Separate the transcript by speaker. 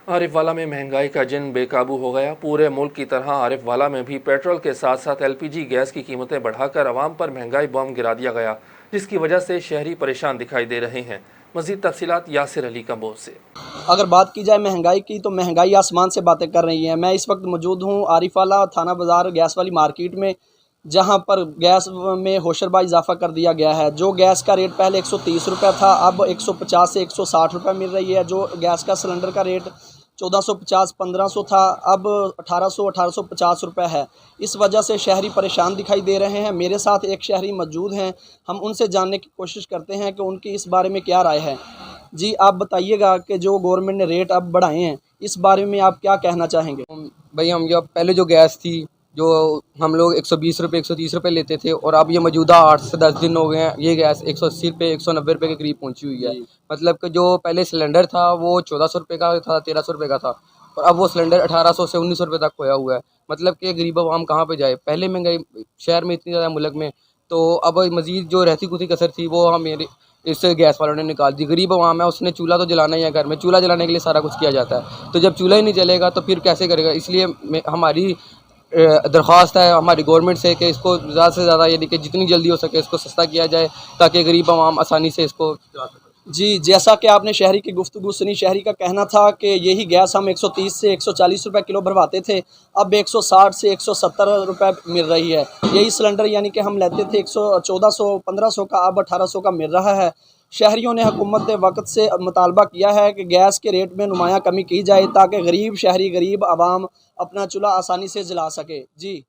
Speaker 1: आरिफ वाला में महंगाई का जिन बेकाबू हो गया। पूरे मुल्क की तरह आरिफ वाला में भी पेट्रोल के साथ साथ एलपीजी गैस की कीमतें बढ़ाकर आवाम पर महंगाई बम गिरा दिया गया, जिसकी वजह से शहरी परेशान दिखाई दे रहे हैं। मजीद तफसीलात यासिर अली कम्बोज से।
Speaker 2: अगर बात की जाए महंगाई की, तो महंगाई आसमान से बातें कर रही है। मैं इस वक्त मौजूद हूँ आरिफ वाला थाना बाज़ार गैस वाली मार्केट में, जहाँ पर गैस में होशरबा इजाफा कर दिया गया है। जो गैस का रेट पहले 130 रुपये था, अब 150 से 160 रुपये मिल रही है। जो गैस का सिलेंडर का रेट 1450-1500 था, अब 1850 रुपये है। इस वजह से शहरी परेशान दिखाई दे रहे हैं। मेरे साथ एक शहरी मौजूद हैं, हम उनसे जानने की कोशिश करते हैं कि उनकी इस बारे में क्या राय है। जी, आप बताइएगा कि जो गवर्नमेंट ने रेट अब बढ़ाए हैं, इस बारे में आप क्या कहना चाहेंगे?
Speaker 3: भाई हम जो पहले जो गैस थी, जो हम लोग 120 रुपये 130 रुपये लेते थे, और अब ये मौजूदा 8 से 10 दिन हो गए हैं, ये गैस 180 रुपये 190 रुपये के करीब पहुंची हुई है। मतलब कि जो पहले सिलेंडर था वो 1400 रुपये का था, 1300 रुपये का था, और अब वो सिलेंडर 1800 से 1900 रुपये तक खोया हुआ है। मतलब कि गरीब आवाम कहाँ पे जाए। पहले महंगाई शहर में इतनी ज़्यादा मुल्क में, तो अब मज़ीद जो रहती कुछ कसर थी वो हमें इस गैस वालों ने निकाल दी। गरीब आवाम है, उसने चूल्हा तो जलाना ही है, घर में चूल्हा जलाने के लिए सारा कुछ किया जाता है। तो जब चूल्हा ही नहीं जलेगा तो फिर कैसे करेगा। इसलिए हमारी दरख्वास्त है हमारी गवर्नमेंट से कि इसको ज़्यादा से ज़्यादा, यानी कि जितनी जल्दी हो सके इसको सस्ता किया जाए, ताकि गरीब आवाम आसानी से इसको चला सके।
Speaker 2: जी, जैसा कि आपने शहरी की गुफ्तगू सुनी, शहरी का कहना था कि यही गैस हम 130 से 140 रुपये किलो भरवाते थे, अब 160 से 170 रुपये मिल रही है। यही सिलेंडर यानी कि हम लेते थे 1400-1500 का, अब 1800 का मिल रहा है। शहरियों ने हुकूमत वक्त से मुतालबा किया है कि गैस के रेट में नुमायाँ कमी की जाए, ताकि गरीब शहरी, गरीब आवाम अपना चूल्हा आसानी से जला सके। जी।